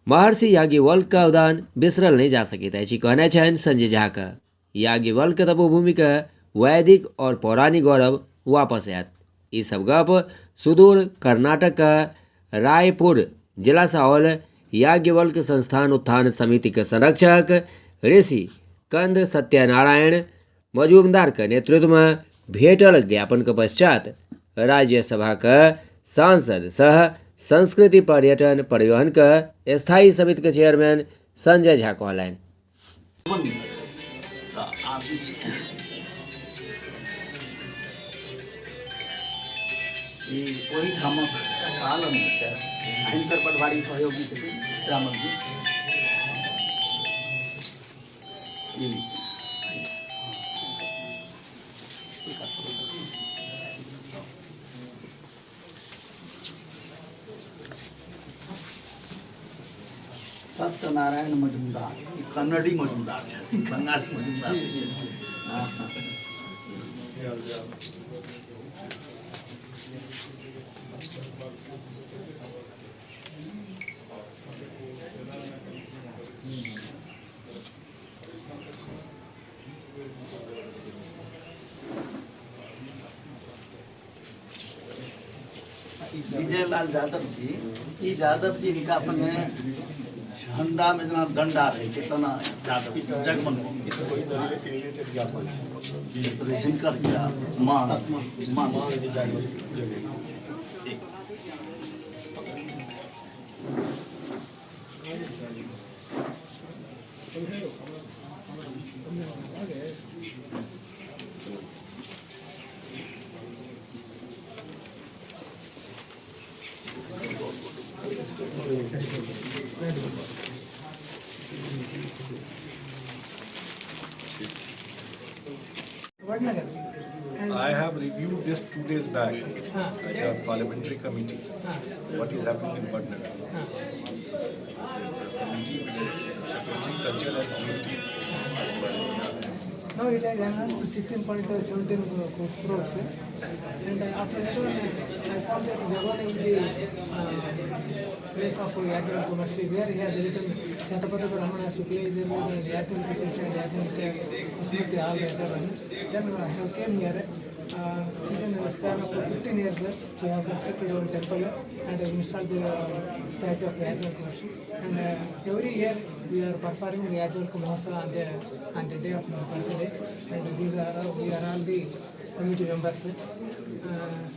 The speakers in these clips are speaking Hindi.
महर्षि याज्ञवल्क्य का अवदान बिसरल नहीं जा सके ऐसी कहना चाहें संजय झा का। याज्ञवल्क्य तपोभूमि का वैदिक और पौराणिक गौरव वापस आया। ये सब गप सुदूर कर्नाटक का रायपुर जिला साहौल याज्ञवल्क्य संस्थान उत्थान समिति के संरक्षक ऋषि कंद सत्यनारायण मजूमदार के नेतृत्व में भेटल ज्ञापन के पश्चात राज्यसभा का सांसद सह संस्कृति पर्यटन परिवहन का स्थायी समिति के चेयरमैन संजय झा कहलन। वही ठामक काल भयंकर पटवारी सहयोगी थे रामन जी सत्यनारायण मजूमदार कन्नड़ी मजूमदार बंगाली मजूमदार विजयलाल यादव जी इनका अपने झंडा में जना डंडा रहे कितना Yadav Jagman Shankar I have reviewed this 2 days back at a parliamentary committee. What is happening in Vadnagar? The committee with the Secretary Culture and Safety. Now it has announced 16.17 crores, and after that I found that Jagan in the place of Yagyal Kumarshi, where he has written Satapatha Ramana Shukla is able to Yagyal Kumarshi and Smriti all the then I have came here. Within the span of 15 years, we have constructed our temple and installed the statue of Yagyal Kumarshi. And every year we are performing the Yagyal Kumarshi on the day of my birthday. And we are all the committee members.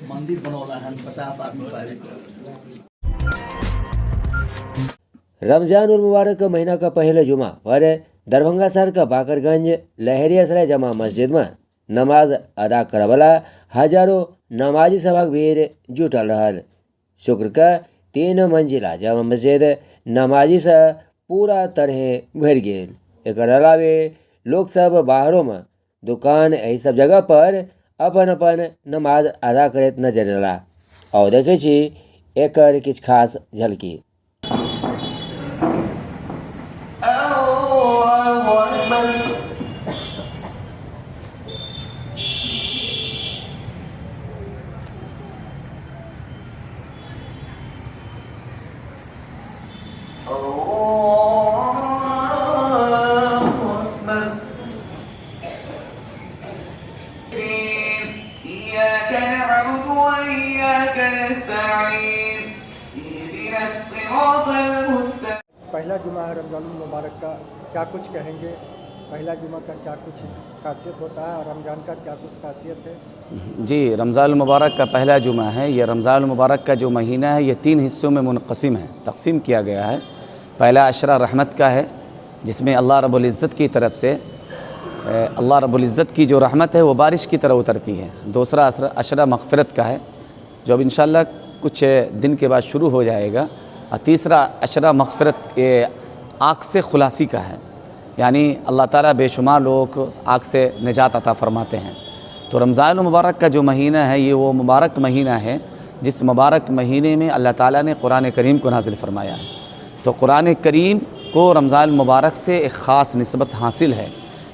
मंदिर बनौला है 50 आदमी पाए। रमजान उल मुबारक महीना का पहले जुमा पर दरभंगा शहर का बाकरगंज लहरियासराय जमा मस्जिद में नमाज अदा करवला हजारों नमाजी सभा भीड़ जुटल रहल। शुक्र का 3 मंजिला जमा मस्जिद नमाजी से पूरा तरह भर गेल। एक अलावे लोग सब बाहरों में दुकान यही सब जगह पर अपन अपन नमाज अदा करत नजर अला और देखे छी एकर किछ खास झलकी। पहला जुमा है रमज़ान मुबारक का, क्या कुछ कहेंगे? पहला जुमा का क्या कुछ खासियत होता है और रमज़ान का क्या कुछ खासियत है? जी, रमज़ान मुबारक का पहला जुमा है। ये रमज़ान मुबारक का जो महीना है ये 3 हिस्सों में मुनक़सिम है, तक़सीम किया गया है। पहला अशरा रहमत का है जिसमें अल्लाह रब्बुल इज़्ज़त की तरफ से अल्लाह रब्बुल इज़्ज़त की जो रहमत है वो बारिश की तरह उतरती है। दूसरा अशरा मग़फ़िरत का है जो अब इंशाअल्लाह कुछ दिन के बाद शुरू हो जाएगा। और तीसरा अशरा मग़फ़िरत के आग से खुलासी का है, यानी अल्लाह ताला बेशुमार लोगों को आग से निजात अता फ़रमाते हैं। तो रमज़ान मुबारक का जो महीना है ये वो मुबारक महीना है जिस मुबारक महीने में अल्लाह ताला ने कुरान करीम को नाज़िल फ़रमाया है। तो कुरान करीम को रमज़ान मुबारक से एक ख़ास निस्बत हासिल है,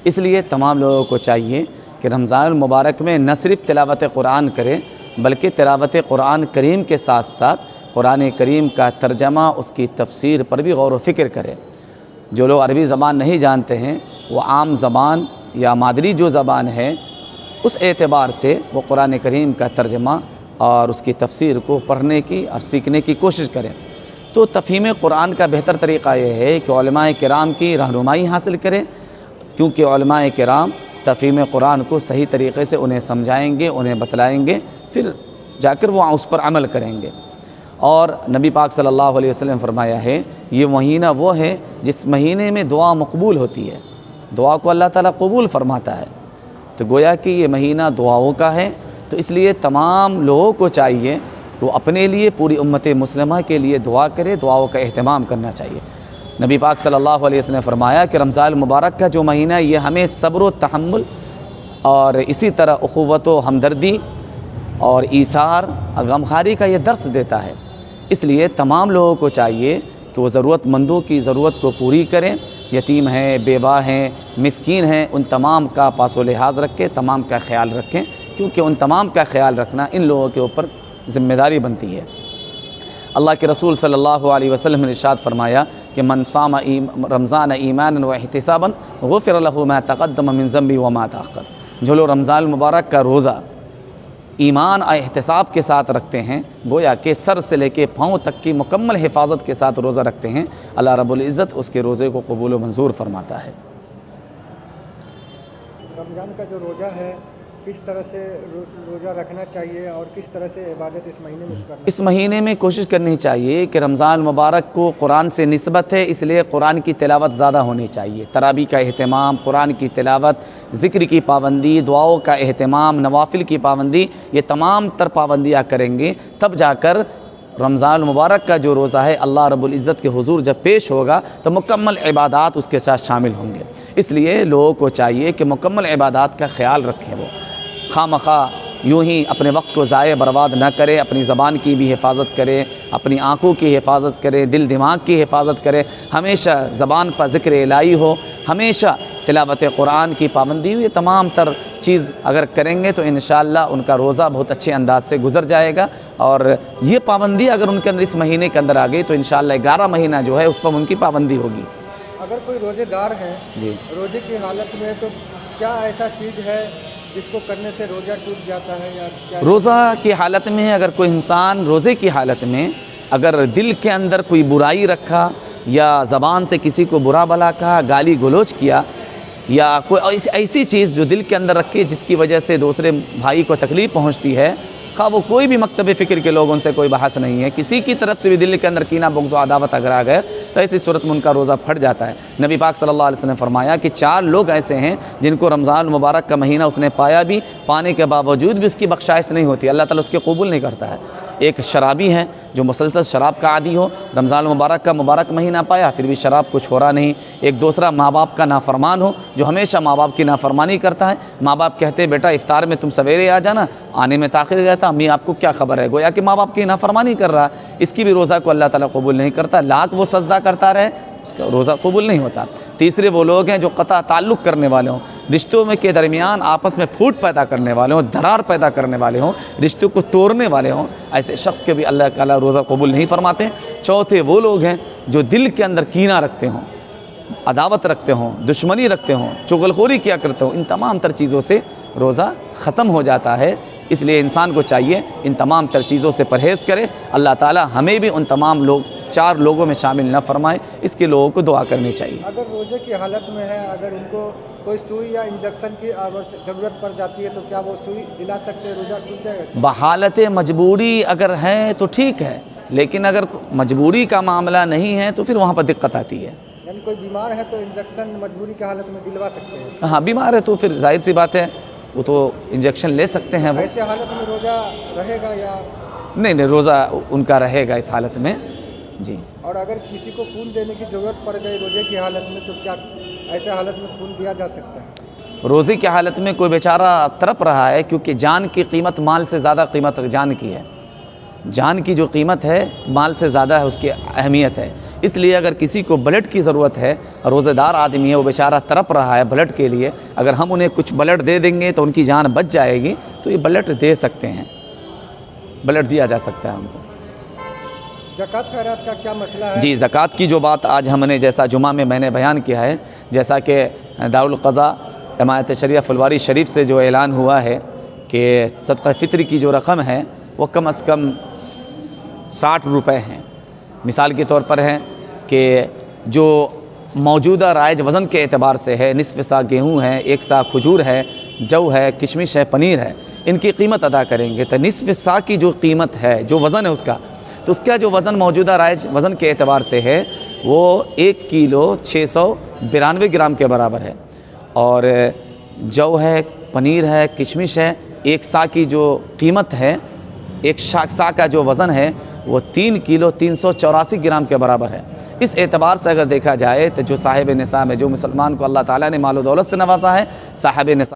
इसलिए तमाम लोगों को चाहिए कि रमज़ान मुबारक में न सिर्फ़ तिलावत कुरान करें बल्कि तिलावत कुरान करीम के साथ साथ कुरान करीम का तर्जमा, उसकी तफसीर पर भी गौर व फ़िक्र करें। जो लोग अरबी ज़बान नहीं जानते हैं वो आम ज़बान या मादरी जो ज़बान है उस एतबार से वो कुरान करीम का तर्जमा और उसकी तफसीर को पढ़ने की और सीखने की कोशिश करें। तो तफ़हीम कुरान का बेहतर तरीक़ा ये है कि उलमाए किराम की रहनुमाई हासिल करें, क्योंकि उलमाए किराम तफ़हीम कुरान को सही तरीक़े से उन्हें समझाएंगे, उन्हें बतलाएंगे, फिर जाकर वो उस पर अमल करेंगे। और नबी पाक सल्लल्लाहु अलैहि वसल्लम फरमाया है ये महीना वो है जिस महीने में दुआ मकबूल होती है, दुआ को अल्लाह ताला कबूल फरमाता है। तो गोया कि ये महीना दुआओं का है, तो इसलिए तमाम लोगों को चाहिए कि वो अपने लिए, पूरी उम्मत मुस्लिमा के लिए दुआ करे, दुआओं का अहतमाम करना चाहिए। नबी पाक सल्लल्लाहु अलैहि वसल्लम ने फरमाया कि रमज़ान मुबारक का जो महीना है ये हमें सब्र व तहम्मुल और इसी तरह उख़ुव्वत व हमदर्दी और ईसार गमखारी का ये दर्स देता है। इसलिए तमाम लोगों को चाहिए कि वो ज़रूरतमंदों की ज़रूरत को पूरी करें, यतीम हैं, बेवा हैं, मिस्कीन हैं, उन तमाम का पासो लिहाज रखें, तमाम का ख्याल रखें, क्योंकि उन तमाम का ख्याल रखना इन लोगों के ऊपर ज़िम्मेदारी बनती है। अल्लाह के रसूल सल्लल्लाहु अलैहि वसल्लम ने इरशाद फरमाया कि मन सामा रमज़ान ईमानन व इहतिसाबन गुफ़िर लहु मा तक़द्दम मिन ज़ंबी व मा तअख़्ख़र। जो लोग रमज़ान मुबारक का रोज़ा ईमान और एहतिसाब के साथ रखते हैं, गोया के सर से लेके पाँव तक की मुकम्मल हिफाजत के साथ रोज़ा रखते हैं, अल्लाह रब्बुल इज़्ज़त उसके रोज़े को कबूल व मंजूर फरमाता है। रमज़ान का जो रोज़ा है किस तरह से रोज़ा रखना चाहिए और किस तरह से इबादत इस महीने में करना? इस महीने में कोशिश करनी चाहिए कि रमज़ान मुबारक को कुरान से निस्बत है, इसलिए कुरान की तिलावत ज़्यादा होनी चाहिए। तरावी का अहतमाम, कुरान की तिलावत, ज़िक्र की पाबंदी, दुआओं का अहतमाम, नवाफिल की पाबंदी, ये तमाम तर पाबंदियाँ करेंगे तब जाकर रमज़ान मुबारक का जो रोज़ा है अल्लाह रब्बुल इज़्ज़त के हुजूर जब पेश होगा तो मुकम्मल इबादात उसके साथ शामिल होंगे। इसलिए लोगों को चाहिए कि मुकम्मल इबादात का ख़्याल रखें, वो खामखा यूँ ही अपने वक्त को ज़ाय बर्बाद न करें, अपनी ज़बान की भी हिफाजत करें, अपनी आँखों की हिफाजत करें, दिल दिमाग की हिफाजत करें, हमेशा ज़बान पर ज़िक्र इलाही हो, हमेशा तिलावत कुरान की पाबंदी हो। ये तमाम तर चीज़ अगर करेंगे तो इंशाअल्लाह उनका रोज़ा बहुत अच्छे अंदाज से गुजर जाएगा। और ये पाबंदी अगर उनके अंदर इस महीने के अंदर आ गई तो इंशाअल्लाह 11 महीना जो है उस पर उनकी पाबंदी होगी। अगर कोई रोज़ेदार है जी, रोज़े की हालत में, तो क्या ऐसा चीज़ है जिसको करने से रोज़ा टूट जाता है या क्या? रोज़ा की हालत में अगर कोई इंसान रोज़े की हालत में अगर दिल के अंदर कोई बुराई रखा या ज़बान से किसी को बुरा भला कहा, गाली गलोच किया या कोई ऐसी चीज़ जो दिल के अंदर रखी जिसकी वजह से दूसरे भाई को तकलीफ़ पहुंचती है, खा वो कोई भी मकतब फ़िक्र के लोग, उनसे कोई बहस नहीं है, किसी की तरफ से भी दिल के अंदर कीना बुग़्ज़ व अदावत अगर आ गए तो ऐसी सूरत में उनका रोज़ा फट जाता है। नबी पाक सल्लल्लाहु अलैहि वसल्लम ने फरमाया कि 4 लोग ऐसे हैं जिनको रमज़ान मुबारक का महीना उसने पाया भी, पाने के बावजूद भी उसकी बख्शाइश नहीं होती, अल्लाह ताला उसके कबूल नहीं करता है। एक शराबी है जो मुसलसल शराब का आदी हो, रमज़ान मुबारक का मुबारक महीना पाया फिर भी शराब को छोड़ा नहीं। एक दूसरा माँ बाप का नाफरमान हो जो हमेशा माँ बाप की नाफरमानी करता है, माँ बाप कहते बेटा इफ्तार में तुम सवेरे आ जाना, आने में ताख़िर रहता, अम्मी आपको क्या खबर है, गोया कि माँ बाप की नाफरमानी कर रहा है, इसकी भी रोज़ा को अल्लाह ताला कबूल नहीं करता। लाख वो सजदा करता रहे, इसका रोज़ा कबूल नहीं होता। तीसरे वो लोग हैं जो क़ता ताल्लुक़ करने वाले हों, रिश्तों में के दरमियान आपस में फूट पैदा करने वाले हों, दरार पैदा करने वाले हों, रिश्तों को तोड़ने वाले हों, ऐसे शख्स के भी अल्लाह ताला रोज़ा कबूल नहीं फरमाते। चौथे वो लोग हैं जो दिल के अंदर कीना रखते हों, अदावत रखते हों, दुश्मनी रखते हों, चुगलखोरी किया करते हों, इन तमाम तर चीज़ों से रोज़ा ख़त्म हो जाता है। इसलिए इंसान को चाहिए इन तमाम तर चीज़ों से परहेज़ करे। अल्लाह ताला हमें भी उन तमाम 4 लोगों में शामिल न फरमाए, इसके लोगों को दुआ करनी चाहिए। अगर रोज़े की हालत में है, अगर उनको कोई सुई या इंजेक्शन की ज़रूरत पड़ जाती है तो क्या वो सुई दिला सकते हैं, रोज़ा टूट जाएगा? बहालत मजबूरी अगर है तो ठीक है, लेकिन अगर मजबूरी का मामला नहीं है तो फिर वहाँ पर दिक्कत आती है। यानी कोई बीमार है तो इंजेक्शन मजबूरी की हालत में दिलवा सकते हैं? हाँ, बीमार है तो फिर जाहिर सी बात है वो तो इंजेक्शन ले सकते हैं। वो ऐसे हालत में रोज़ा रहेगा या नहीं, रोज़ा उनका रहेगा इस हालत में जी। और अगर किसी को खून देने की ज़रूरत पड़ गई रोज़े की हालत में तो क्या ऐसे हालत में खून दिया जा सकता है? रोज़े की हालत में कोई बेचारा तड़प रहा है, क्योंकि जान की कीमत माल से ज़्यादा कीमत जान की है, जान की जो कीमत है माल से ज़्यादा है, उसकी अहमियत है। इसलिए अगर किसी को ब्लड की ज़रूरत है, रोज़ेदार आदमी है, वो बेचारा तड़प रहा है ब्लड के लिए, अगर हम उन्हें कुछ ब्लड दे देंगे तो उनकी जान बच जाएगी, तो ये ब्लड दे सकते हैं, ब्लड दिया जा सकता है उनको। ज़कात खैरात का क्या मसला है? जी, ज़कात की जो बात आज हमने जैसा जुमा में मैंने बयान किया है, जैसा कि दारुल क़ज़ा हिमायत शरिया फुलवारी शरीफ से जो ऐलान हुआ है कि सदक़ा फ़ित्र की जो रकम है वो कम से कम 60 रुपए हैं। मिसाल के तौर पर है कि जो मौजूदा राइज वज़न के एतबार से है, निसफ़ सा गेहूँ है, 1 सा खजूर है, जौ है, किशमिश है, पनीर है, इनकी कीमत अदा करेंगे तो निसफ़ सा की जो कीमत है, जो वज़न है उसका, तो उसका जो वज़न मौजूदा राइज वज़न के एतबार से है वो 1 किलो 692 ग्राम के बराबर है। और जौ है, पनीर है, किशमिश है, 1 सा की जो कीमत है, 1 सा का जो वज़न है वो 3 किलो 384 ग्राम के बराबर है। इस एतबार से अगर देखा जाए तो जो साहिब निसाब है, जो मुसलमान को अल्लाह ताला ने मालो दौलत से नवाजा है, साहिब निसाब।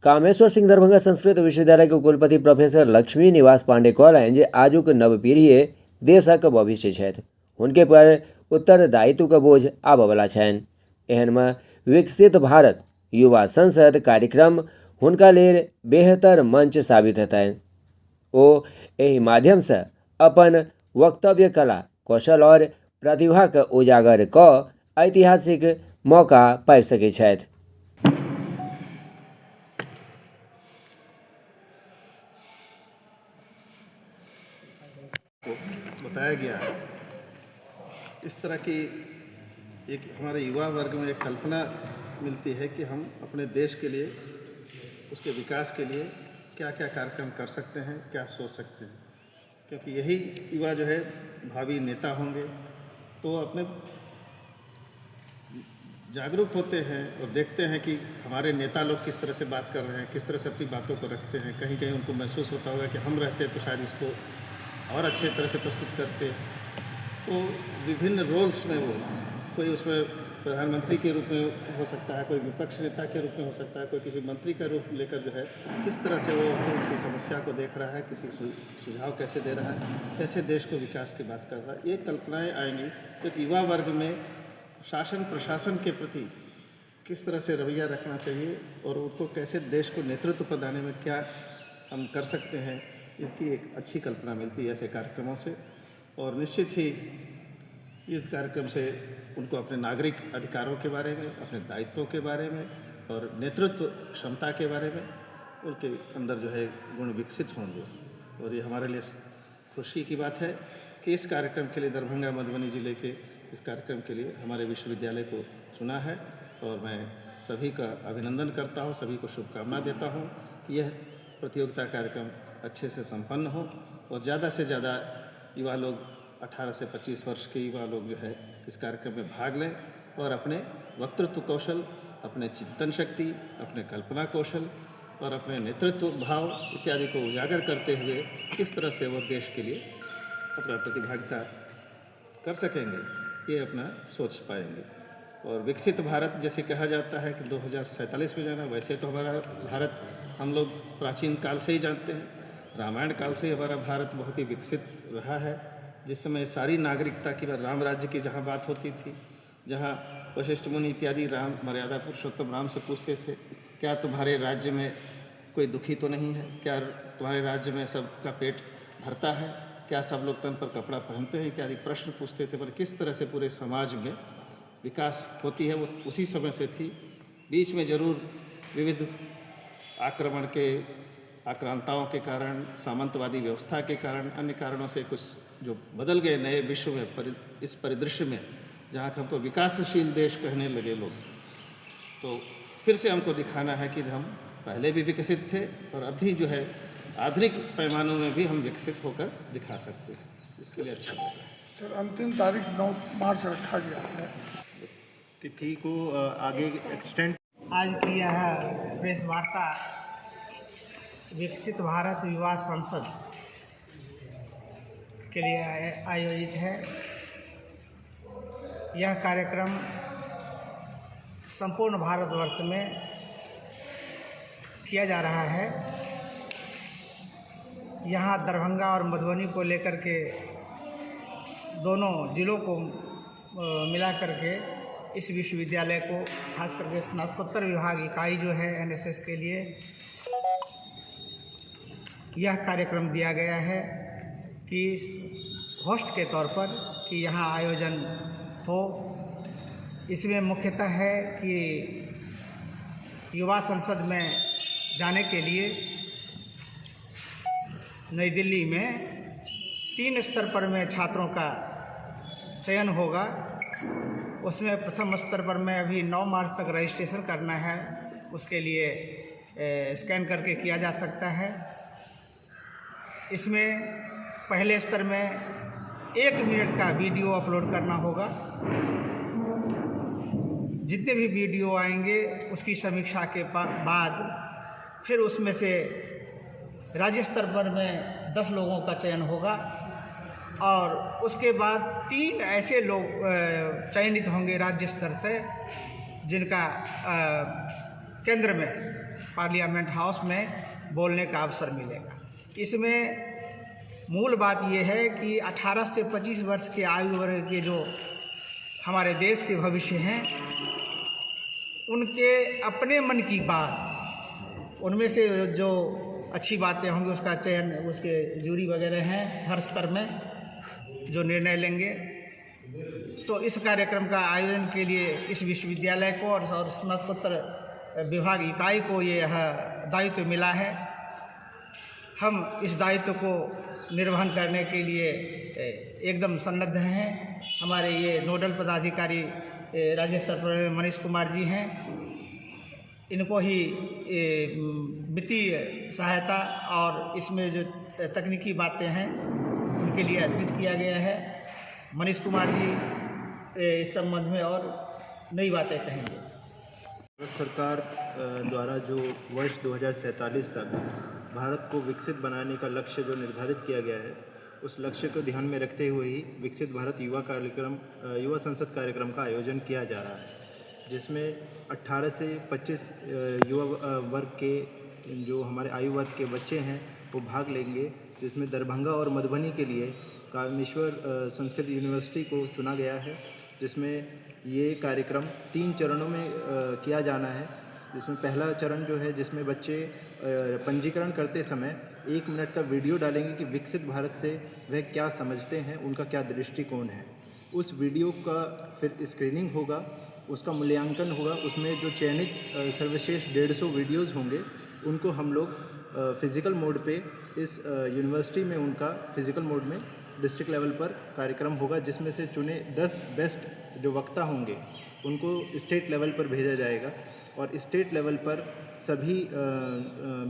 कामेश्वर सिंह दरभंगा संस्कृत विश्वविद्यालय के कुलपति प्रोफेसर लक्ष्मी निवास पांडे कहलनि जे आजुक नव पीढ़ी देशक भविष्य छथि, हुनके पर उत्तरदायित्व के बोझ आबयवला छनि। एहनमे विकसित भारत युवा संसद कार्यक्रम हुनका लेल बेहतर मंच साबित हेतनि। ओ एहि माध्यम से अपन वक्तव्य कला कौशल और प्रतिभा के उजागर कऽ ऐतिहासिक मौका पाबि सकैत छथि। बताया गया है, इस तरह की एक हमारे युवा वर्ग में एक कल्पना मिलती है कि हम अपने देश के लिए, उसके विकास के लिए क्या क्या कार्यक्रम कर सकते हैं, क्या सोच सकते हैं, क्योंकि यही युवा जो है भावी नेता होंगे। तो अपने जागरूक होते हैं और देखते हैं कि हमारे नेता लोग किस तरह से बात कर रहे हैं, किस तरह से अपनी बातों को रखते हैं। कहीं कहीं उनको महसूस होता होगा कि हम रहते तो शायद इसको और अच्छे तरह से प्रस्तुत करते। तो विभिन्न रोल्स में वो, कोई उसमें प्रधानमंत्री के रूप में हो सकता है, कोई विपक्ष नेता के रूप में हो सकता है, कोई किसी मंत्री का रूप लेकर जो है किस तरह से वो किसी समस्या को देख रहा है, किसी सुझाव कैसे दे रहा है, कैसे देश को विकास की बात कर रहा है, ये कल्पनाएँ आएंगी। तो युवा वर्ग में शासन प्रशासन के प्रति किस तरह से रवैया रखना चाहिए और उनको कैसे देश को नेतृत्व प्रदान में क्या हम कर सकते हैं, इसकी एक अच्छी कल्पना मिलती है ऐसे कार्यक्रमों से। और निश्चित ही इस कार्यक्रम से उनको अपने नागरिक अधिकारों के बारे में, अपने दायित्वों के बारे में और नेतृत्व क्षमता के बारे में उनके अंदर जो है गुण विकसित होंगे। और ये हमारे लिए खुशी की बात है कि इस कार्यक्रम के लिए दरभंगा मधुबनी ज़िले के इस कार्यक्रम के लिए हमारे विश्वविद्यालय को चुना है। और मैं सभी का अभिनंदन करता हूँ, सभी को शुभकामना देता हूँ कि यह प्रतियोगिता कार्यक्रम अच्छे से संपन्न हो और ज़्यादा से ज़्यादा युवा लोग 18 से 25 वर्ष के युवा लोग जो है इस कार्यक्रम में भाग लें और अपने वक्तृत्व कौशल, अपने चिंतन शक्ति, अपने कल्पना कौशल और अपने नेतृत्व भाव इत्यादि को उजागर करते हुए किस तरह से वो देश के लिए अपना प्रतिभागिता कर सकेंगे, ये अपना सोच पाएंगे। और विकसित भारत जैसे कहा जाता है कि 2047 में जाना, वैसे तो हमारा भारत हम लोग प्राचीन काल से ही जानते हैं, रामायण काल से ही हमारा भारत बहुत ही विकसित रहा है। जिस समय सारी नागरिकता की राम राज्य की जहाँ बात होती थी, जहाँ वशिष्ठ मुनि इत्यादि राम मर्यादा पुरुषोत्तम राम से पूछते थे, क्या तुम्हारे राज्य में कोई दुखी तो नहीं है, क्या तुम्हारे राज्य में सबका पेट भरता है, क्या सब लोग तन पर कपड़ा पहनते हैं इत्यादि प्रश्न पूछते थे। पर किस तरह से पूरे समाज में विकास होती है वो उसी समय से थी। बीच में जरूर विविध आक्रमण के, आक्रांताओं के कारण, सामंतवादी व्यवस्था के कारण, अन्य कारणों से कुछ जो बदल गए नए विश्व में, इस परिदृश्य में जहाँ हमको विकासशील देश कहने लगे लोग, तो फिर से हमको दिखाना है कि हम पहले भी विकसित थे और अभी जो है आधुनिक पैमानों में भी हम विकसित होकर दिखा सकते हैं। इसके लिए अच्छा मौका है। सर, अंतिम तारीख 9 मार्च रखा गया है, तिथि को आगे एक्सटेंड। आज की यह प्रेस वार्ता विकसित भारत युवा संसद के लिए आयोजित है। यह कार्यक्रम संपूर्ण भारतवर्ष में किया जा रहा है। यहाँ दरभंगा और मधुबनी को लेकर के दोनों जिलों को मिला करके इस विश्वविद्यालय को, खास करके स्नातकोत्तर विभाग इकाई जो है एनएसएस के लिए यह कार्यक्रम दिया गया है। कि होस्ट के तौर पर कि यहाँ आयोजन हो। इसमें मुख्यतः है कि युवा संसद में जाने के लिए नई दिल्ली में 3 स्तर पर में छात्रों का चयन होगा। उसमें प्रथम स्तर पर में अभी 9 मार्च तक रजिस्ट्रेशन करना है, उसके लिए स्कैन करके किया जा सकता है। इसमें पहले स्तर में 1 मिनट का वीडियो अपलोड करना होगा। जितने भी वीडियो आएंगे उसकी समीक्षा के बाद फिर उसमें से राज्य स्तर पर में 10 लोगों का चयन होगा और उसके बाद 3 ऐसे लोग चयनित होंगे राज्य स्तर से जिनका केंद्र में पार्लियामेंट हाउस में बोलने का अवसर मिलेगा। इसमें मूल बात यह है कि 18 से 25 वर्ष के आयु वर्ग के जो हमारे देश के भविष्य हैं, उनके अपने मन की बात, उनमें से जो अच्छी बातें होंगी उसका चयन, उसके जूरी वगैरह हैं हर स्तर में जो निर्णय लेंगे। तो इस कार्यक्रम का आयोजन के लिए इस विश्वविद्यालय को और स्नातकोत्तर विभाग इकाई को यह दायित्व मिला है। हम इस दायित्व को निर्वहन करने के लिए एकदम सन्नद्ध हैं। हमारे ये नोडल पदाधिकारी राज्य स्तर पर मनीष कुमार जी हैं। इनको ही वित्तीय सहायता और इसमें जो तकनीकी बातें हैं उनके लिए अतिरिक्त किया गया है। मनीष कुमार जी इस संबंध में और नई बातें कहेंगे। भारत सरकार द्वारा जो वर्ष 2047 तक भारत को विकसित बनाने का लक्ष्य जो निर्धारित किया गया है, उस लक्ष्य को ध्यान में रखते हुए ही विकसित भारत युवा संसद कार्यक्रम का आयोजन किया जा रहा है, जिसमें 18 से 25 युवा वर्ग के जो हमारे आयु वर्ग के बच्चे हैं वो भाग लेंगे। जिसमें दरभंगा और मधुबनी के लिए कामेश्वर संस्कृत यूनिवर्सिटी को चुना गया है, जिसमें ये कार्यक्रम 3 चरणों में किया जाना है। जिसमें पहला चरण जो है जिसमें बच्चे पंजीकरण करते समय 1 मिनट का वीडियो डालेंगे कि विकसित भारत से वह क्या समझते हैं, उनका क्या दृष्टिकोण है। उस वीडियो का फिर स्क्रीनिंग होगा, उसका मूल्यांकन होगा। उसमें जो चयनित सर्वश्रेष्ठ 150 वीडियोज़ होंगे उनको हम लोग फिज़िकल मोड पे इस यूनिवर्सिटी में उनका फिज़िकल मोड में डिस्ट्रिक्ट लेवल पर कार्यक्रम होगा, जिसमें से चुने 10 बेस्ट जो वक्ता होंगे उनको स्टेट लेवल पर भेजा जाएगा। और स्टेट लेवल पर सभी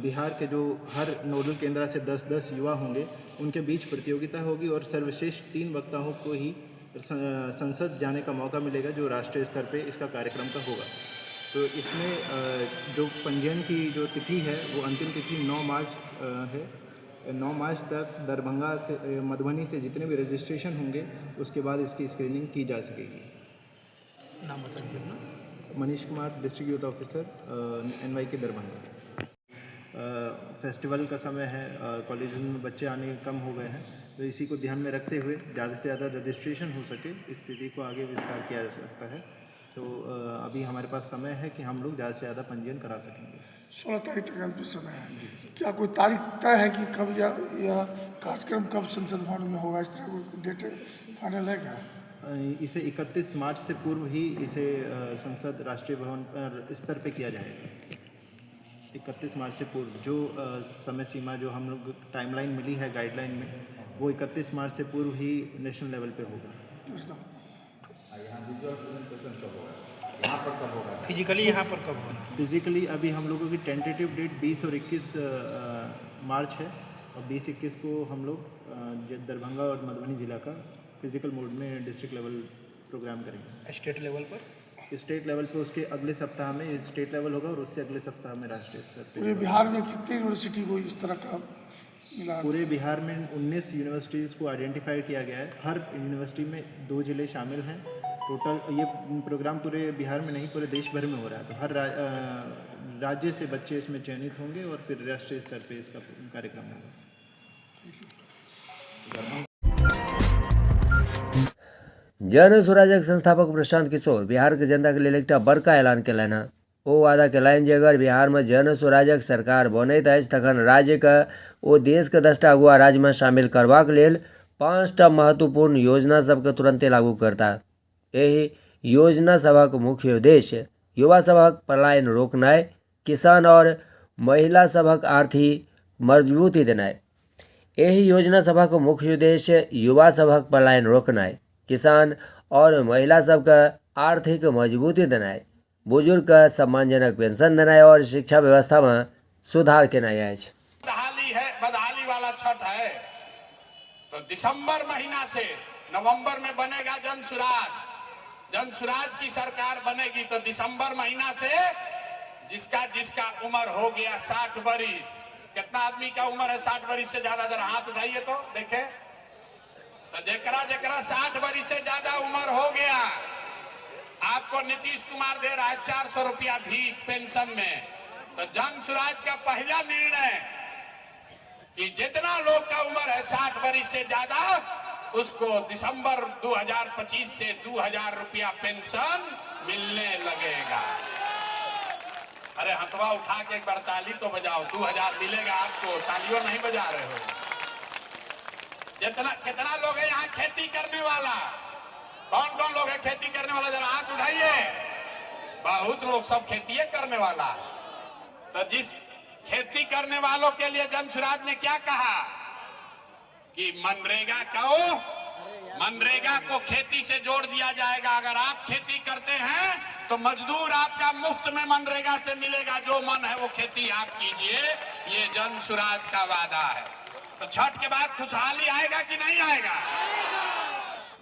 बिहार के जो हर नोडल केंद्र से 10-10 युवा होंगे उनके बीच प्रतियोगिता होगी और सर्वश्रेष्ठ 3 वक्ताओं को ही संसद जाने का मौका मिलेगा, जो राष्ट्रीय स्तर पे इसका कार्यक्रम का होगा। तो इसमें जो पंजीयन की जो तिथि है वो अंतिम तिथि 9 मार्च है। 9 मार्च तक दरभंगा से मधुबनी से जितने भी रजिस्ट्रेशन होंगे उसके बाद इसकी स्क्रीनिंग की जा सकेगी। नाम बताइए ना। Manish Kumar, district youth officer NYK Darbhanga. Festival का समय है, कॉलेज में बच्चे आने कम हो गए हैं, तो इसी को ध्यान में रखते हुए ज़्यादा से ज़्यादा रजिस्ट्रेशन हो सके इस स्थिति को आगे विस्तार किया जा सकता है। तो अभी हमारे पास समय है कि हम लोग ज़्यादा से ज़्यादा पंजीयन करा सकेंगे। 16 तारीख तक अंतिम समय है। क्या कोई तारीख तय है कि कब यह कार्यक्रम कब संसद भवन में होगा? इस तरह कोई डेट फाइनल है क्या? इसे 31 मार्च से पूर्व ही इसे संसद राष्ट्रीय भवन पर स्तर पे किया जाएगा। 31 मार्च से पूर्व जो समय सीमा जो हम लोग टाइमलाइन मिली है गाइडलाइन में, वो 31 मार्च से पूर्व ही नेशनल लेवल पे होगा। फिजिकली यहाँ पर कब होगा? फिजिकली अभी हम लोगों की टेंटेटिव डेट 20 और 21 मार्च है और 20-21 को हम लोग दरभंगा और मधुबनी जिला का फिजिकल मोड में डिस्ट्रिक्ट लेवल प्रोग्राम करेंगे। स्टेट लेवल पर? स्टेट लेवल पे उसके अगले सप्ताह में स्टेट लेवल होगा और उससे अगले सप्ताह में राष्ट्रीय स्तर पे। पूरे बिहार में कितनी यूनिवर्सिटी को इस तरह का मिला? पूरे बिहार में 19 यूनिवर्सिटीज़ को आइडेंटिफाई किया गया है। हर यूनिवर्सिटी में 2 जिले शामिल हैं। टोटल ये प्रोग्राम पूरे बिहार में नहीं पूरे देश भर में हो रहा है। तो हर राज्य से बच्चे इसमें चयनित होंगे और फिर राष्ट्रीय स्तर पे इसका कार्यक्रम होगा। जन स्वराज्यक संस्थापक प्रशांत किशोर बिहार के जनता के लिए एकटा बड़का ऐलान कयलनि हैं। ओ वादा कयलनि जे अगर बिहार में जन स्वराजक सरकार बनैत अछि तखन राज्यके ओ देशके 10टा अगुआ राज्यमे शामिल करबाक लेल 5टा महत्वपूर्ण योजना सबके तुरंते लागू करता। एहि योजना सभक मुख्य उद्देश्य युवा सभक पलायन रोकनाइ, किसान और महिला सभक आर्थिक मजबूती देनाइ। एहि योजना सभक मुख्य उद्देश्य युवा सभक पलायन रोकनाइ, किसान और महिला सबके आर्थिक मजबूती देनाइ, बुजुर्ग का सम्मानजनक पेंशन देनाइ और शिक्षा व्यवस्था में सुधार केनाइ अछि। बदहाली वाला छठ है तो दिसंबर महीना से नवंबर में बनेगा जन सुराज की सरकार बनेगी तो दिसंबर महीना से जिसका उम्र हो गया 60 बरिस, कितना आदमी का उम्र है 60 बरिस से ज्यादा, जरा हाथ उठाइए तो देखे। तो जेकरा 60 बरिस से ज्यादा उम्र हो गया, आपको नीतीश कुमार दे रहा है 400 रुपया भीख पेंशन में। तो जन सुराज का पहला निर्णय कि जितना लोग का उम्र है 60 बरिस से ज्यादा, उसको दिसंबर 2025 से 2000 रुपया पेंशन मिलने लगेगा। अरे हथवा उठा के एक बार ताली तो बजाओ, 2000 मिलेगा आपको, तालियों नहीं बजा रहे हो। कितना लोग है यहाँ खेती करने वाला? कौन कौन लोग है खेती करने वाला? जरा हाथ उठाइए। बहुत लोग, सब खेती करने वाला। तो जिस खेती करने वालों के लिए जन सुराज ने क्या कहा कि मनरेगा को खेती से जोड़ दिया जाएगा। अगर आप खेती करते हैं तो मजदूर आपका मुफ्त में मनरेगा से मिलेगा, जो मन है वो खेती आप कीजिए। ये जन सुराज का वादा है। तो छठ के बाद खुशहाली आएगा कि नहीं आएगा?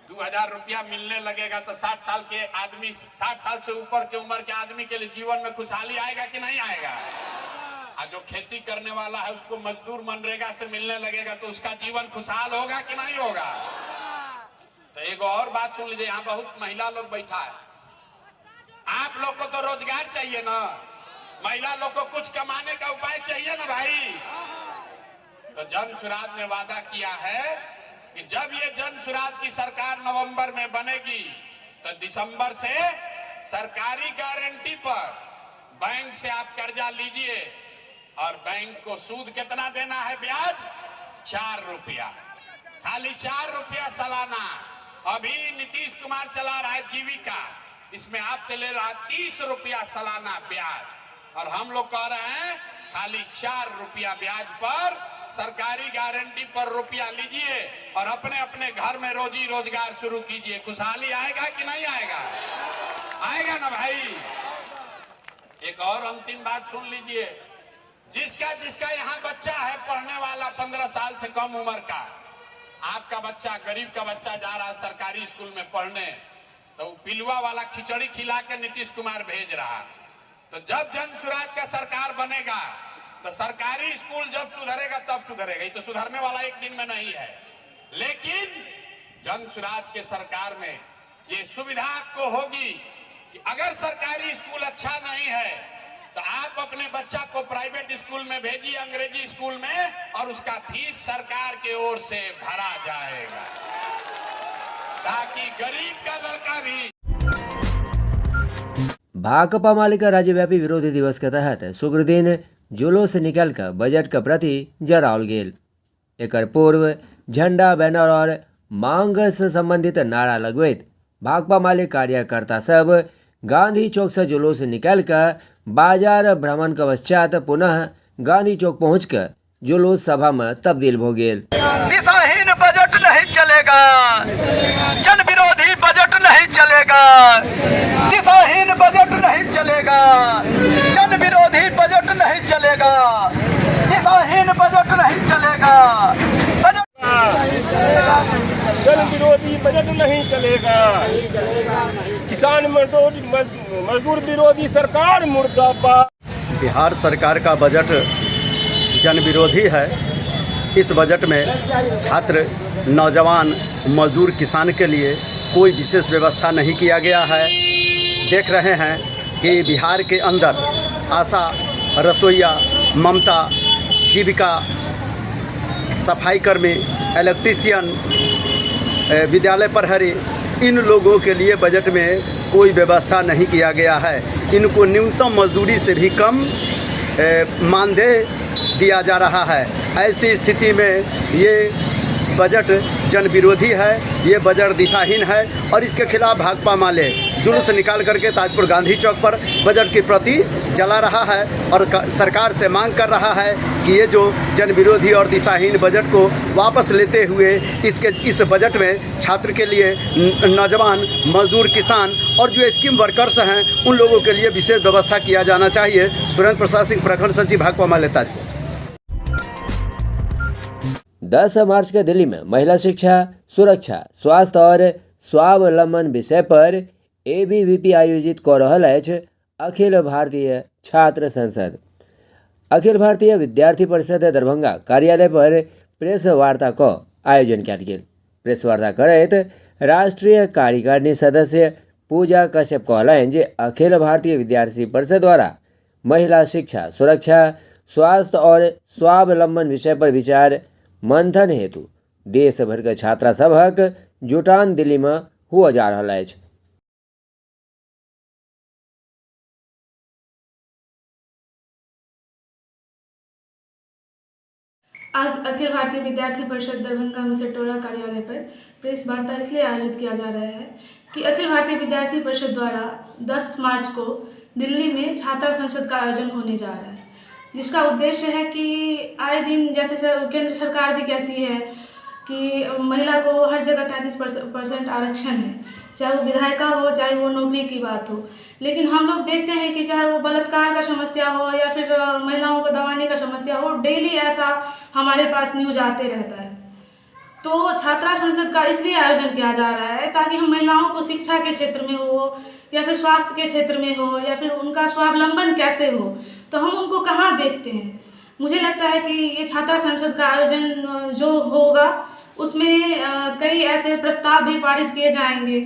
2000 रुपया मिलने लगेगा तो 60 साल के आदमी, 60 साल से ऊपर के उम्र के आदमी के लिए जीवन में खुशहाली आएगा कि नहीं आएगा? और जो खेती करने वाला है उसको मजदूर मनरेगा से मिलने लगेगा तो उसका जीवन खुशहाल होगा कि नहीं होगा? तो एक और बात सुन लीजिए, यहाँ बहुत महिला लोग बैठा है। आप लोग को तो रोजगार चाहिए ना, महिला लोग को कुछ कमाने का उपाय चाहिए ना भाई। तो जन सुराज ने वादा किया है कि जब ये जन सुराज की सरकार नवंबर में बनेगी तो दिसंबर से सरकारी गारंटी पर बैंक से आप कर्जा लीजिए और बैंक को सूद कितना देना है? ब्याज 4 रुपया, खाली 4 रुपया सालाना। अभी नीतीश कुमार चला रहा है जीविका, इसमें आपसे ले रहा है 30 रुपया सालाना ब्याज, और हम लोग कह रहे हैं खाली 4 रुपया ब्याज पर सरकारी गारंटी पर रुपया लीजिए और अपने अपने घर में रोजी रोजगार शुरू कीजिए। खुशहाली आएगा कि नहीं आएगा? आएगा ना भाई। एक और अंतिम बात सुन लीजिए, जिसका यहाँ बच्चा है पढ़ने वाला 15 साल से कम उम्र का, आपका बच्चा, गरीब का बच्चा जा रहा है सरकारी स्कूल में पढ़ने, तो पिलुआ वाला खिचड़ी खिला के नीतीश कुमार भेज रहा। तो जब जन सुराज का सरकार बनेगा तो सरकारी स्कूल जब सुधरेगा तब सुधरेगा। ये तो सुधरने वाला एक दिन में नहीं है, लेकिन जन सुराज के सरकार में ये सुविधा आपको होगी कि अगर सरकारी स्कूल अच्छा नहीं है तो आप अपने बच्चा को प्राइवेट स्कूल में भेजिए, अंग्रेजी स्कूल में, और उसका फीस सरकार के ओर से भरा जाएगा ताकि गरीब का लड़का भी। भाकपा माले का राज्यव्यापी विरोधी दिवस के तहत शुक्र दिन जुलूस निकलकर बजट के प्रति जराओल गेल। एक पूर्व झंडा, बैनर और मांग से संबंधित नारा लगवैत भाकपा माले कार्यकर्ता सब गांधी चौक से जुलूस निकालकर बाजार भ्रमण के पश्चात पुनः गांधी चौक पहुंचकर जुलूस सभा में तब्दील हो गेल। दिशाहीन बजट नहीं चलेगा, जन विरोधी बजट नहीं चलेगा, दिशाहीन बजट नहीं चलेगा, जन विरोधी बजट नहीं चलेगा, दिशाहीन बजट नहीं चलेगा, जन विरोधी बजट नहीं चलेगा, किसान मजदूर विरोधी सरकार मुर्दाबाद। बिहार सरकार का बजट जन विरोधी है। इस बजट में छात्र, नौजवान, मजदूर, किसान के लिए कोई विशेष व्यवस्था नहीं किया गया है। देख रहे हैं कि बिहार के अंदर आशा, रसोईया, ममता, जीविका, सफाई कर्मी, इलेक्ट्रीशियन, विद्यालय प्रहरी, इन लोगों के लिए बजट में कोई व्यवस्था नहीं किया गया है। इनको न्यूनतम मजदूरी से भी कम मानदेय दिया जा रहा है। ऐसी स्थिति में ये बजट जन विरोधी है, ये बजट दिशाहीन है और इसके खिलाफ भाकपा माले जुलूस निकाल करके ताजपुर गांधी चौक पर बजट की प्रति जला रहा है और सरकार से मांग कर रहा है कि ये जो जन विरोधी और दिशाहीन बजट को वापस लेते हुए इस बजट में छात्र के लिए, नौजवान, मजदूर, किसान और जो स्कीम वर्कर्स हैं उन लोगों के लिए विशेष व्यवस्था किया जाना चाहिए। सुरेंद्र प्रसाद सिंह, प्रखंड सचिव, भाकपा माले ताजपुर। 10 मार्च को दिल्ली में महिला शिक्षा, सुरक्षा, स्वास्थ्य और स्वावलंबन विषय पर ABVP आयोजित कर रहल अछि अखिल भारतीय छात्र संसद। अखिल भारतीय विद्यार्थी परिषद दरभंगा कार्यालय पर प्रेस वार्ता का आयोजन किया गेल। प्रेस वार्ता करैत राष्ट्रीय कार्यकारिणी सदस्य पूजा कश्यप कहलनि जे अखिल भारतीय विद्यार्थी परिषद द्वारा महिला शिक्षा, सुरक्षा, स्वास्थ्य और स्वावलंबन विषय पर विचार मंथन हेतु देश भर के छात्रा सभक जुटान दिल्ली में हुआ जा रहा है। आज अखिल भारतीय विद्यार्थी परिषद दरभंगा में सेटोरा कार्यालय पर प्रेस वार्ता इसलिए आयोजित किया जा रहा है कि अखिल भारतीय विद्यार्थी परिषद द्वारा 10 मार्च को दिल्ली में छात्रा संसद का आयोजन होने जा रहा है, जिसका उद्देश्य है कि आए दिन जैसे केंद्र सरकार भी कहती है कि महिला को हर जगह 33% आरक्षण है, चाहे वो विधायिका हो, चाहे वो नौकरी की बात हो। लेकिन हम लोग देखते हैं कि चाहे वो बलात्कार का समस्या हो या फिर महिलाओं को दबाने का समस्या हो, डेली ऐसा हमारे पास न्यूज आते रहता है। तो छात्रा संसद का इसलिए आयोजन किया जा रहा है ताकि हम महिलाओं को शिक्षा के क्षेत्र में हो या फिर स्वास्थ्य के क्षेत्र में हो या फिर उनका स्वावलंबन कैसे हो, तो हम उनको कहाँ देखते हैं। मुझे लगता है कि ये छात्रा संसद का आयोजन जो होगा उसमें कई ऐसे प्रस्ताव भी पारित किए जाएंगे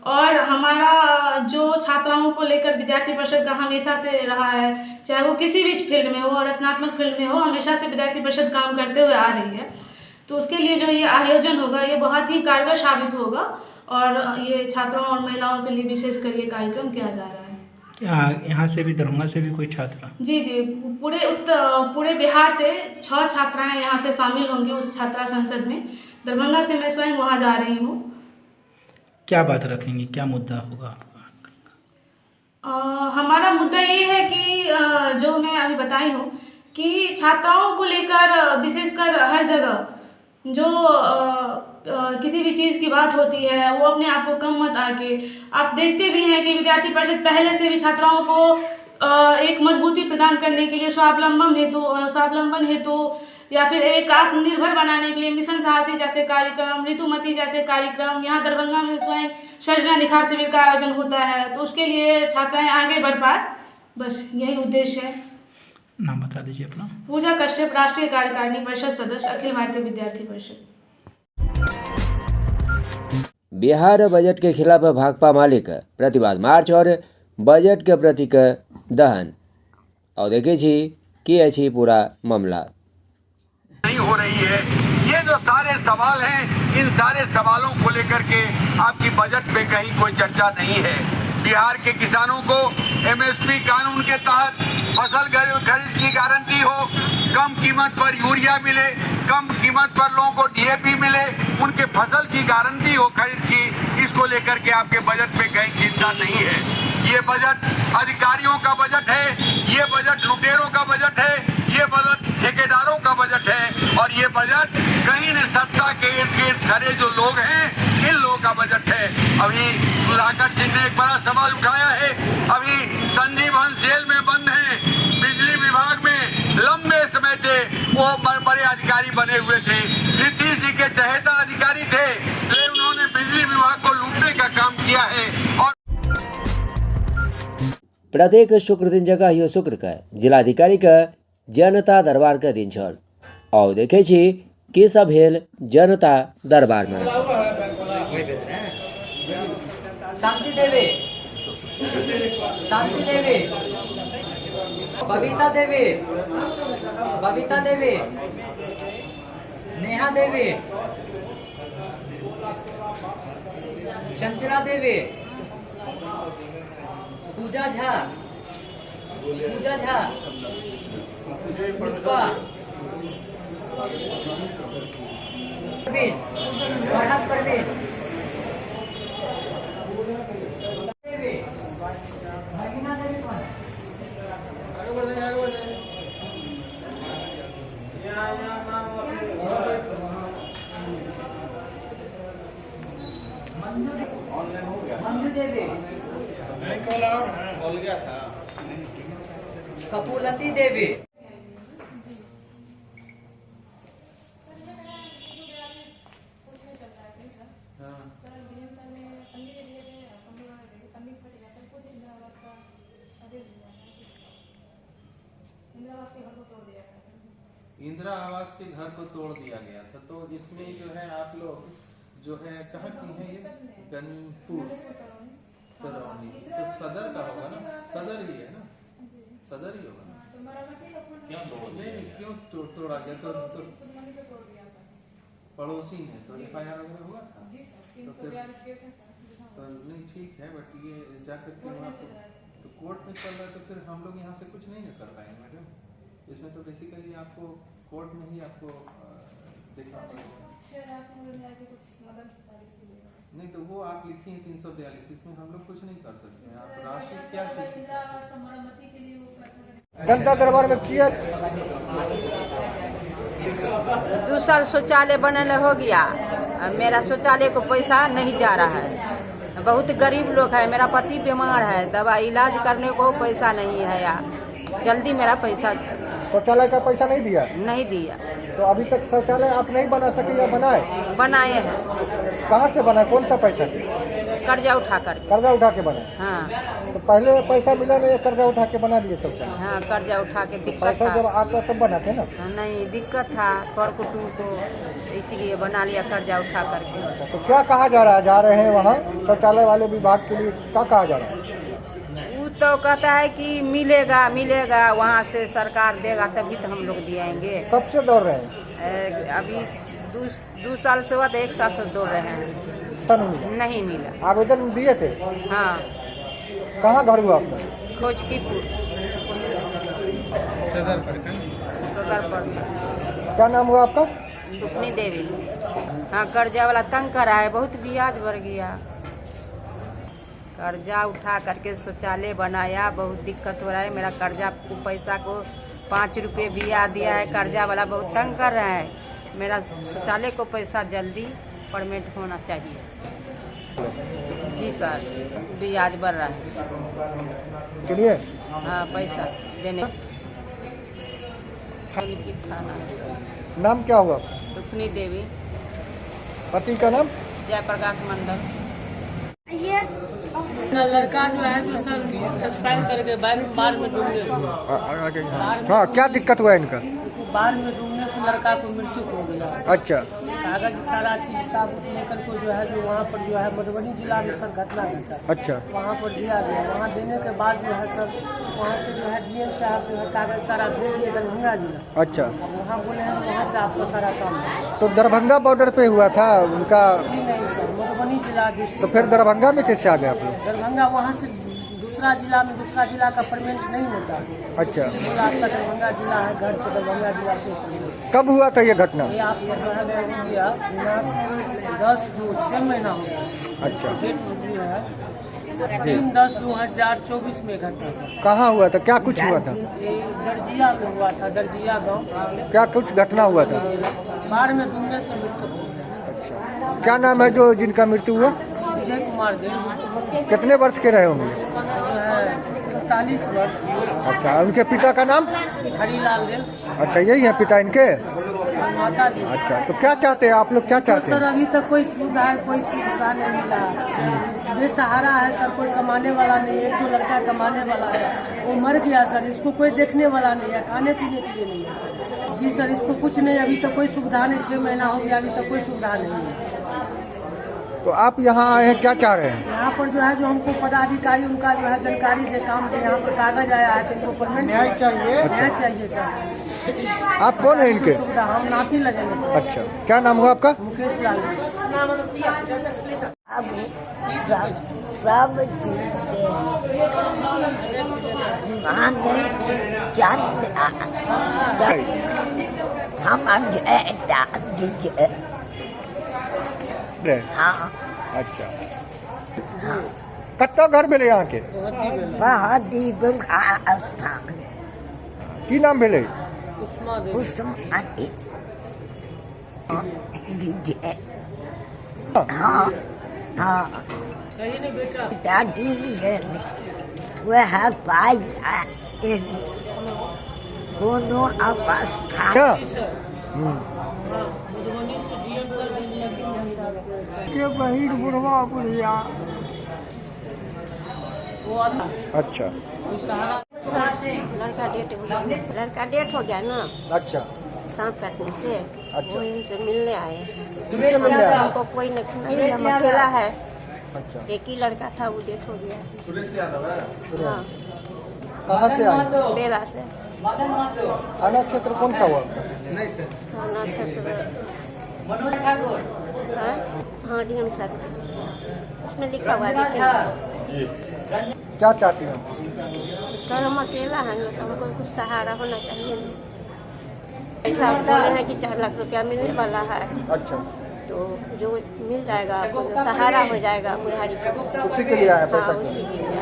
और हमारा जो छात्राओं को लेकर विद्यार्थी परिषद का हमेशा से रहा है, चाहे वो किसी भी फील्ड में हो और रचनात्मक फील्ड में हो, हमेशा से विद्यार्थी परिषद काम करते हुए आ रही है। तो उसके लिए जो ये आयोजन होगा ये बहुत ही कारगर साबित होगा और ये छात्राओं और महिलाओं के लिए विशेषकर ये कार्यक्रम किया जा रहा है। यहाँ से भी, दरभंगा से भी कोई छात्रा? जी, पूरे बिहार से 6 छात्राएं यहाँ से शामिल होंगी उस छात्रा संसद में। दरभंगा से मैं स्वयं वहाँ जा रही हूँ। क्या बात रखेंगी, क्या मुद्दा होगा? हमारा मुद्दा ये है कि जो मैं अभी बताई हूँ कि छात्राओं को लेकर विशेषकर हर जगह जो किसी भी चीज़ की बात होती है वो अपने आप को कम मत आके, आप देखते भी हैं कि विद्यार्थी परिषद पहले से भी छात्राओं को एक मजबूती प्रदान करने के लिए स्वावलंबन हेतु या फिर एक आत्मनिर्भर बनाने के लिए मिशन साहसी जैसे कार्यक्रम, ऋतुमती जैसे कार्यक्रम, यहाँ दरभंगा में स्वयं सर्जना निखार शिविर का आयोजन होता है, तो उसके लिए छात्राएं आगे बढ़ पाए, बस यही उद्देश्य है। नाम बता दीजिए अपना। पूजा कश्यप, राष्ट्रीय कार्यकारिणी परिषद सदस्य, अखिल भारतीय विद्यार्थी परिषद। बिहार बजट के खिलाफ भाकपा माले का प्रतिवाद मार्च और बजट के प्रति दहन और देखे कि अच्छी पूरा मामला नहीं हो रही है। ये जो सारे सवाल हैं, इन सारे सवालों को लेकर के आपकी बजट पे कहीं कोई चर्चा नहीं है। बिहार के किसानों को MSP कानून के तहत फसल खरीद की गारंटी हो, कम कीमत पर यूरिया मिले, कम कीमत पर लोगों को DAP मिले, उनके फसल की गारंटी हो खरीद की, इसको लेकर के आपके बजट पे कहीं चिंता नहीं है। ये बजट अधिकारियों का बजट है, ये बजट लुटेरों का बजट है, ये बजट ठेकेदारों का बजट है और ये बजट कहीं न सत्ता के इर्द गिर्द खड़े जो लोग हैं इन लोगों का बजट है। अभी सुधाकर जी ने एक बड़ा सवाल उठाया है, अभी संजीव हंस जेल में बंद हैं, बिजली विभाग में लंबे समय से वो बड़े अधिकारी बने हुए थे, नीतीश जी के चहेता अधिकारी थे, लेकिन उन्होंने बिजली विभाग को लूटने का काम किया है। और प्रत्येक शुक्र दिन जगह यो शुक्र का जिलाधिकारी का जनता दरबार का दिन छल और देखे कि सब भेल जनता दरबार में। शांति देवी, शांति देवी, बबीता देवी, बबीता देवी, नेहा देवी, चंचला देवी, पूजा झा, पूजा झा, पुष्पा, परवीन, फरहाद परवीन, देवी, भगीना देवी कौन? मंजू देवी, कपूरलती देवी, इंदिरा आवास के घर को तोड़ दिया गया था। तो इसमें जो है आप लोग जो है कहाँ की है ये? गनपुर तरौनी, तो सदर का होगा ना? सदर ही है ना? सदर ही होगा ना? क्यों तोड़ा गया? तो पड़ोसी ने तो FIR वगैरह हुआ था, तो फिर तो नहीं ठीक है, बट ये जाकर के वहाँ तो कोर्ट में चल रहा है, तो फिर हम लोग यहाँ से कुछ नहीं कर पाएंगे मैडम। इसमें तो बेसिकली आपको कोर्ट में ही आपको देखना पड़ेगा। नहीं तो वो आप लिखी है 342, इसमें हम लोग कुछ नहीं कर सकते हैं। आप राशि क्या चीज जनता दरबार में किया 2 साल शौचालय बनने हो गया, मेरा शौचालय को पैसा नहीं जा रहा है। बहुत गरीब लोग है, मेरा पति बीमार है, दवा इलाज करने को पैसा नहीं है यार, जल्दी मेरा पैसा। शौचालय का पैसा नहीं दिया? नहीं दिया। तो अभी तक शौचालय आप नहीं बना सके या बनाए? बनाए हैं। कहाँ से बना? कौन सा पैसा से? कर्जा उठा कर। कर्जा उठा के बना? हाँ। तो पहले पैसा मिला नहीं, कर्जा उठा के बना दिए शौचालय? हाँ, कर्जा उठा के दिक्कत पैसा था। जब आता तब बनाते ना? नहीं, दिक्कत था कर कुटुम को, इसीलिए बना लिया कर्जा उठा करके। तो क्या कहा जा रहा है? जा रहे हैं वहाँ शौचालय वाले विभाग के लिए, क्या कहा जा रहा है? वो तो कहता है कि मिलेगा मिलेगा, वहाँ से सरकार देगा तभी तो हम लोग दिएंगे। कब से दौड़ रहे हैं? अभी 2 साल से हुआ तो 1 साल से दौड़ रहे हैं। नहीं मिला। आवेदन दिए थे? हाँ। कहाँ घर हुआ आपका? खोजकीपुर सदर प्रखंड। क्या नाम हुआ आपका? दुखनी देवी। हाँ, कर्जा वाला तंग करा है, बहुत ब्याज बढ़ गया। कर्जा उठा करके शौचालय बनाया, बहुत दिक्कत हो रहा है। मेरा कर्जा को पैसा को 5 रुपये ब्याज दिया है, कर्जा वाला बहुत तंग कर रहा है। मेरा शौचालय को पैसा जल्दी पेमेंट होना चाहिए। जी सर, ब्याज बढ़ रहा है। चलिए। हाँ, पैसा देने की थाना। नाम क्या हुआ? दुखनी देवी। पति का नाम? जयप्रकाश मंडल। लड़का जो है जो सर एक्सपायर कर गए बाढ़ में डूबने से। हाँ, क्या दिक्कत हुआ इनका? बाढ़ में डूबने से लड़का को मृत्यु हो गया। अच्छा। कागज सारा चीज का लेकर को जो है जो वहाँ पर जो है मधुबनी जिला में सर घटना घटा। अच्छा। वहाँ पर दिया गया, वहाँ देने के बाद जो है सर वहाँ से जो है DM साहब जो है कागज सारा भेज दिए दरभंगा जिला। अच्छा। वहाँ बोले हैं वहाँ से आपको सारा काम है। तो दरभंगा बॉर्डर पे हुआ था उनका? नहीं सर, मधुबनी जिला डिस्ट्रिक्ट। तो फिर दरभंगा में कैसे आ गए आप लोग? दरभंगा वहाँ से दूसरा जिला का पेमेंट नहीं होता। अच्छा। आपका दरभंगा जिला है, घर से दरभंगा जिला से। कब हुआ था ये घटना? ये आपसे जो है 10-6 महीना हो गया। अच्छा। डेट हुई है 3/10/2024 में घटना था। कहाँ हुआ था? क्या कुछ हुआ था? ये दर्जिया में हुआ था, दर्जिया गाँव। क्या कुछ घटना हुआ था? बाढ़ में डूबने से मृत्यु हो गया। अच्छा। क्या नाम है जो जिनका मृत्यु हुआ? विजय कुमार देव। कितने वर्ष के रहे होंगे? 45 वर्ष। अच्छा। उनके पिता का नाम? हरीलाल देव। अच्छा, यही है पिता इनके? माता जी। अच्छा। तो क्या चाहते हैं आप लोग, क्या चाहते हैं? सर अभी तक कोई सुविधा नहीं मिला। बेसहारा है सर, कोई कमाने वाला नहीं है। जो लड़का कमाने वाला है वो मर गया सर, इसको कोई देखने वाला नहीं है, खाने पीने के लिए नहीं है सर। जी सर, इसको कुछ नहीं, अभी तक कोई सुविधा नहीं। 6 महीना हो गया, अभी तक कोई सुविधा नहीं है। तो आप यहाँ आए हैं, क्या चाह रहे हैं? यहाँ पर जो है जो हमको पदाधिकारी उनका जो है जानकारी दे, काम दे। यहाँ पर कागज आया है, तो पेमेंट न्याय चाहिए। न्याय चाहिए सर। आप कौन है इनके? सुविधा हम नाती लगेंगे सर। अच्छा। क्या नाम हुआ आपका? मुकेश लाल। अब सब ठीक है हम हाँ अच्छा कत्ता घर मिले यहाँ के बहादी दुर्गा स्थान की नाम मिले उस्मानी विजय हाँ हाँ दादी वह पाई दोनों अवस्था के बहिर बुढ़वा बुढ़िया अच्छा लड़का डेट हो गया ना। अच्छा सांप काटने से अच्छा उनसे मिलने आए। किससे मिलने आए? हमको कोई नहीं, हम अकेला है। अच्छा एक ही लड़का था, वो डेट हो गया। हाँ कहाँ से आए? बेला से। थाना क्षेत्र कौन सा हुआ? थाना क्षेत्र हाँ डी सर, उसमें लिखा हुआ है। क्या चाहती हैं? सर हम अकेला हैं, तो हमको कुछ सहारा होना चाहिए। ऐसा बोले हैं कि 4 लाख रुपया मिलने वाला है। अच्छा तो जो मिल जाएगा आपको, जो सहारा हो जाएगा बुढ़ारी का, उसी के लिए आया पैसा?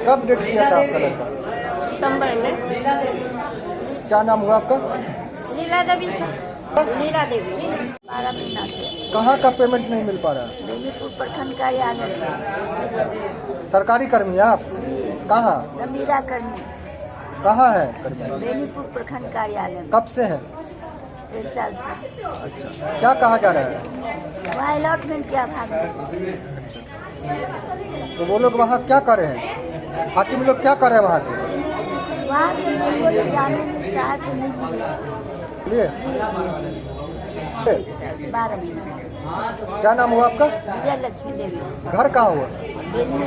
कब डेट किया था आपका लड़का? सितंबर में। क्या नाम हुआ आपका? लीला देवी सर। लीला देवी 12 महीना से। कहाँ का पेमेंट नहीं मिल पा रहा है? बेनीपुर प्रखंड कार्यालय से। सरकारी कर्मी हैं आप? कहाँ? समीरा कर्मी। कहाँ है कर्मी? बेनीपुर प्रखंड कार्यालय। कब से है? 1 साल से। अच्छा क्या कहा जा रहा है? वहाँ अलॉटमेंट किया था। तो वो लोग वहाँ क्या कर रहे हैं? हाकिम लोग क्या कर रहे हैं वहाँ के? वहाँ के लोगों ने जाने में सहायता नहीं लिए 12 महीना। क्या नाम हुआ आपका? विजय लक्ष्मी देवी। घर कहाँ हुआ? बेनी